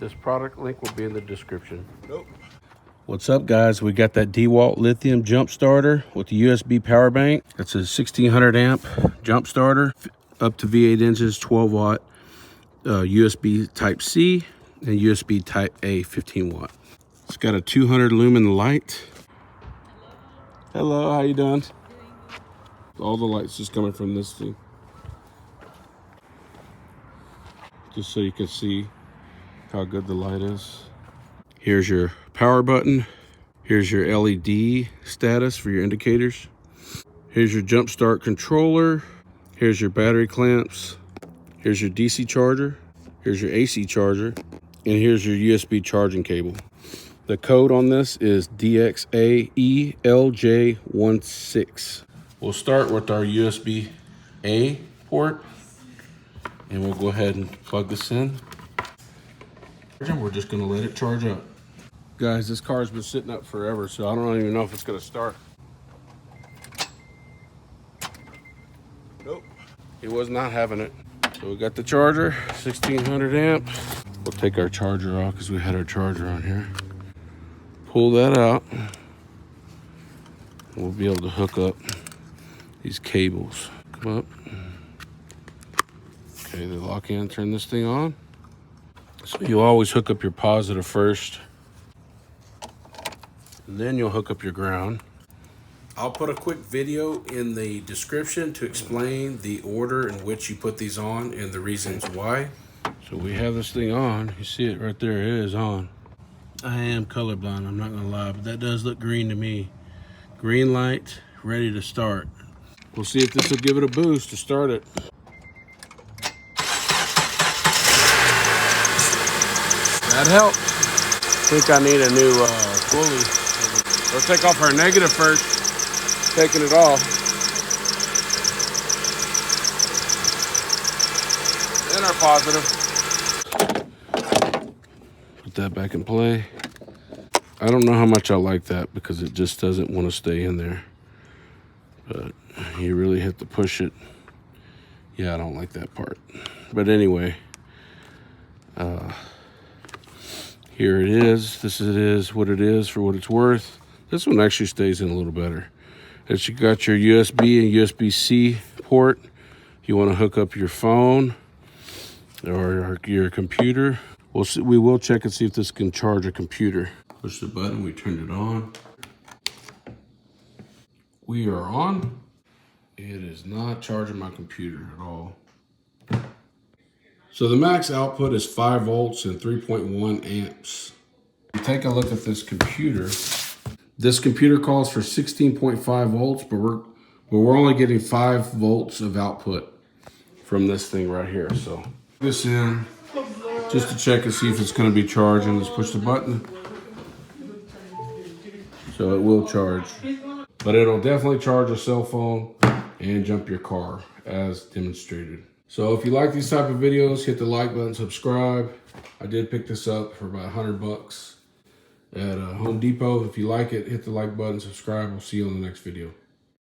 This product link will be in the description. Nope. What's up, guys? We got that Dewalt lithium jump starter with the USB power bank. It's a 1600 amp jump starter, up to V8 inches, 12 watt, USB type C and USB type A 15 watt. It's got a 200 lumen light. Hello, how you doing? All the lights just coming from this thing. Just so you can see how good the light is. Here's your power button. Here's your LED status for your indicators. Here's your jump start controller. Here's your battery clamps. Here's your DC charger. Here's your AC charger. And here's your USB charging cable. The code on this is DXAELJ16. We'll start with our USB-A port. And we'll go ahead and plug this in. We're just gonna let it charge up. Guys, this car's been sitting up forever, so I don't even know if it's gonna start. Nope. It was not having it. So we got the charger, 1600 amp. We'll take our charger off because we had our charger on here. Pull that out. We'll be able to hook up these cables. Come up. Okay, the lock in, turn this thing on. So you always hook up your positive first. And then you'll hook up your ground. I'll put a quick video in the description to explain the order in which you put these on and the reasons why. So we have this thing on. You see it right there, it is on. I am colorblind, I'm not gonna lie, but that does look green to me. Green light, ready to start. We'll see if this will give it a boost to start it. That helps. I think I need a new pulley. We'll take off our negative first. Taking it off. Then our positive. Put that back in play. I don't know how much I like that because it just doesn't want to stay in there. But you really have to push it. Yeah, I don't like that part. But anyway, here it is. This is what it is for what it's worth. This one actually stays in a little better. It's you got your USB and USB-C port. If you want to hook up your phone or your computer, we will check and see if this can charge a computer. Push the button, we turned it on. We are on. It is not charging my computer at all. So the max output is 5 volts and 3.1 amps. Take a look at this computer. This computer calls for 16.5 volts, but we're only getting 5 volts of output from this thing right here. So this in just to check and see if it's going to be charging. Let's push the button. So it will charge, but it'll definitely charge a cell phone and jump your car as demonstrated. So if you like these type of videos, hit the like button, subscribe. I did pick this up for about 100 bucks at Home Depot. If you like it, hit the like button, subscribe. We'll see you on the next video.